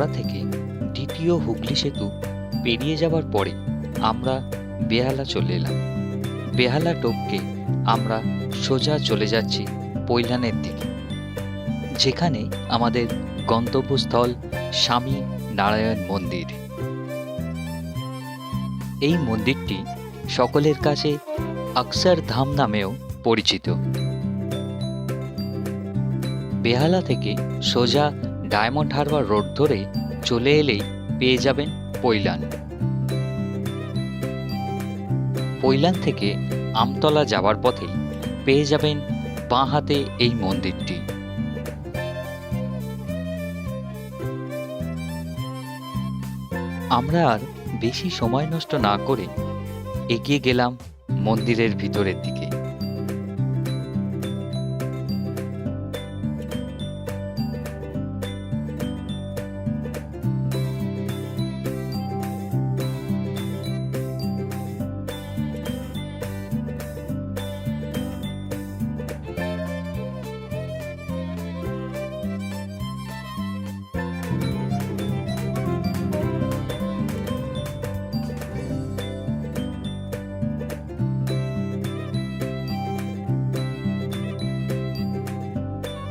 হাওড়া থেকে দ্বিতীয় হুগলি সেতু পেরিয়ে যাবার পরে আমরা বেহালা চলে এলাম। বেহালা টপকে আমরা সোজা চলে যাচ্ছি পৈলানের দিকে, যেখানে আমাদের গন্তব্যস্থল স্বামী নারায়ণ মন্দির। এই মন্দিরটি সকলের কাছে অক্ষরধাম নামেও পরিচিত। বেহালা থেকে সোজা ডায়মন্ড হারবার রোড ধরে চলে এলেই পেয়ে যাবেন পৈলান। পৈলান থেকে আমতলা যাওয়ার পথেই পেয়ে যাবেন বাঁ হাতে এই মন্দিরটি। আমরা আর বেশি সময় নষ্ট না করে এগিয়ে গেলাম মন্দিরের ভিতরের দিকে।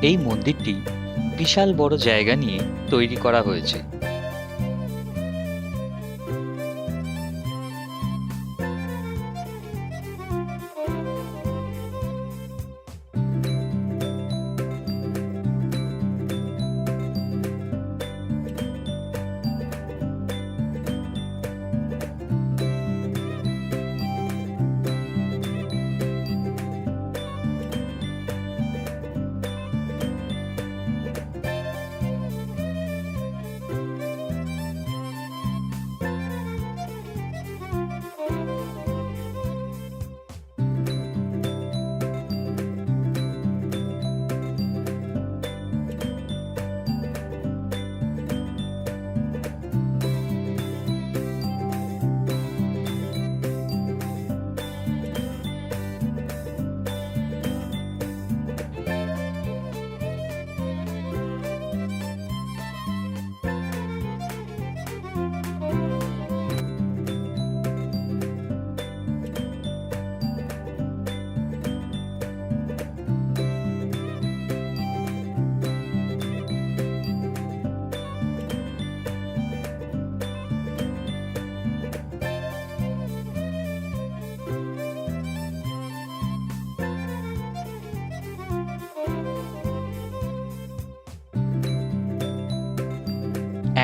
এই মন্দিরটি বিশাল বড় জায়গা নিয়ে তৈরি করা হয়েছে।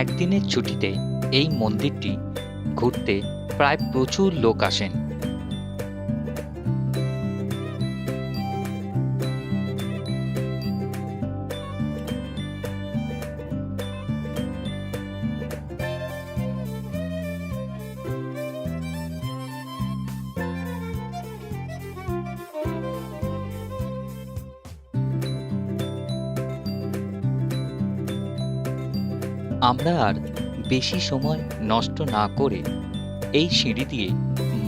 একদিনের ছুটিতে এই মন্দিরটি ঘুরতে প্রায় প্রচুর লোক আসেন। আমরা আর বেশি সময় নষ্ট না করে এই সিঁড়ি দিয়ে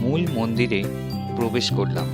মূল মন্দিরে প্রবেশ করলাম।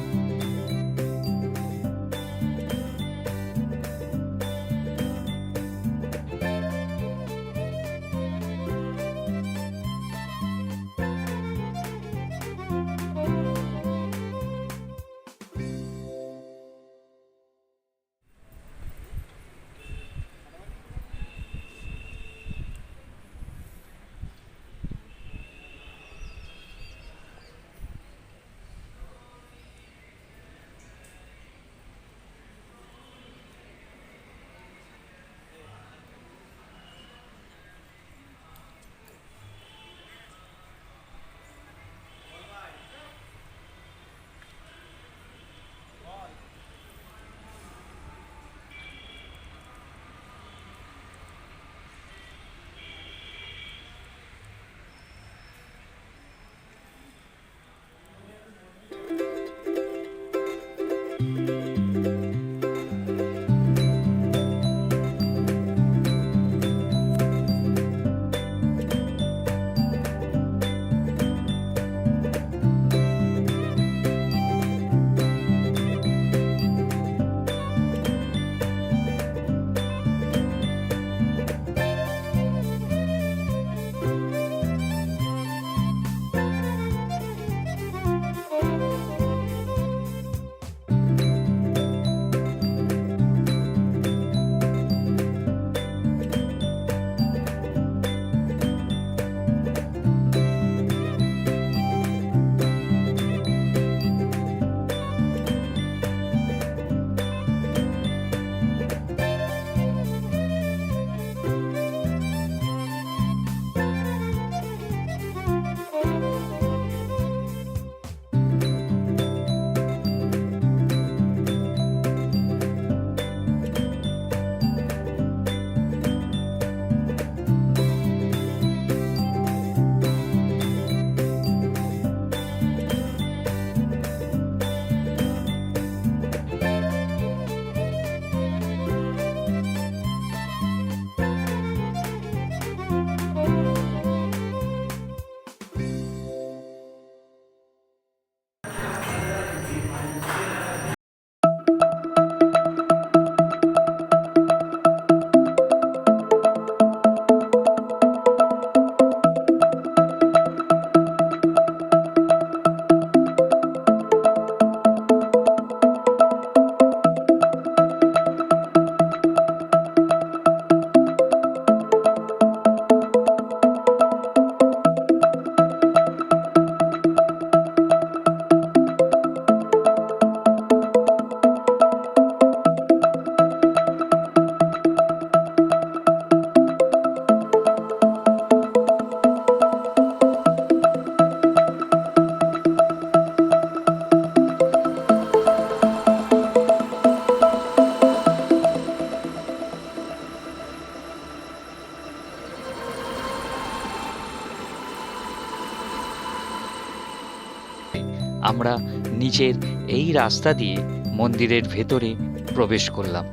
আমরা নিচের এই রাস্তা দিয়ে মন্দিরের ভেতরে প্রবেশ করলাম,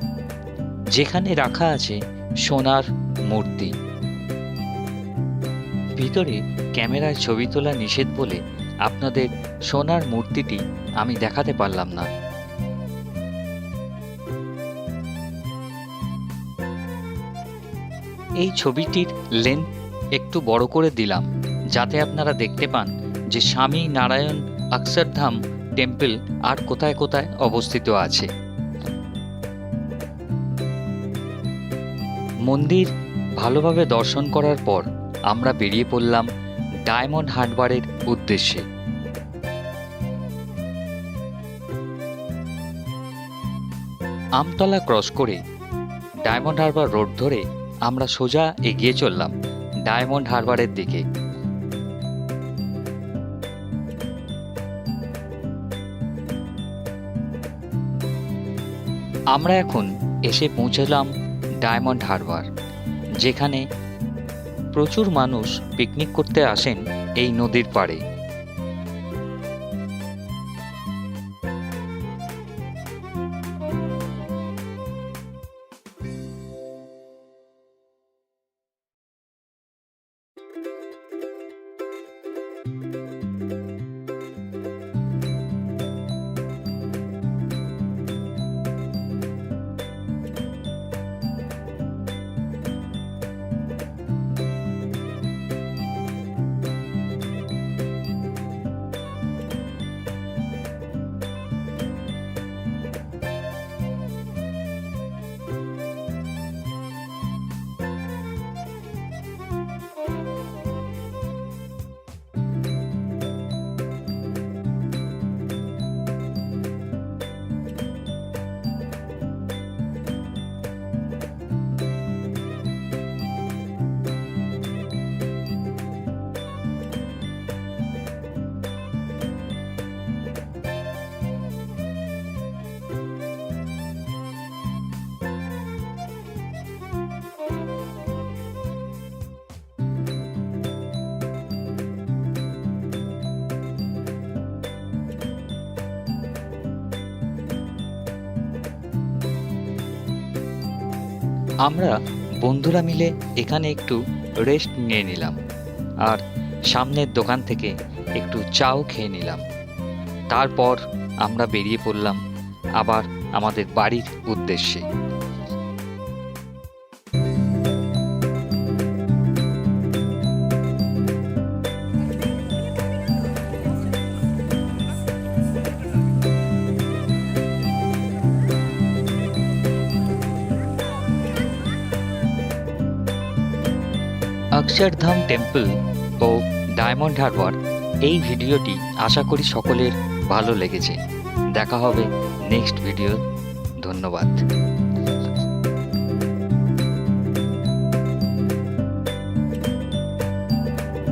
যেখানে রাখা আছে সোনার মূর্তি। ভিতরে ক্যামেরায় ছবি তোলা নিষেধ বলে আপনাদের সোনার মূর্তিটি আমি দেখাতে পারলাম না। এই ছবিটির লেন্থ একটু বড় করে দিলাম, যাতে আপনারা দেখতে পান যে স্বামী নারায়ণ অক্ষরধাম টেম্পল আর কোথায় কোথায় অবস্থিত আছে। মন্দির ভালোভাবে দর্শন করার পর আমরা বেরিয়ে পড়লাম ডায়মন্ড হারবারের উদ্দেশ্যে। আমতলা ক্রস করে ডায়মন্ড হারবার রোড ধরে আমরা সোজা এগিয়ে চললাম ডায়মন্ড হারবারের দিকে। আমরা এখন এসে পৌঁছলাম ডায়মন্ড হারবার, যেখানে প্রচুর মানুষ পিকনিক করতে আসেন এই নদীর পাড়ে। আমরা বন্ধুরা মিলে এখানে একটু রেস্ট নিয়ে নিলাম আর সামনের দোকান থেকে একটু চাও খেয়ে নিলাম। তারপর আমরা বেরিয়ে পড়লাম আবার আমাদের বাড়ির উদ্দেশ্যে। অক্ষরধাম টেম্পল ও ডায়মন্ড হারবার এই ভিডিওটি আশা করি সকলের ভালো লেগেছে। দেখা হবে নেক্সট ভিডিও। ধন্যবাদ।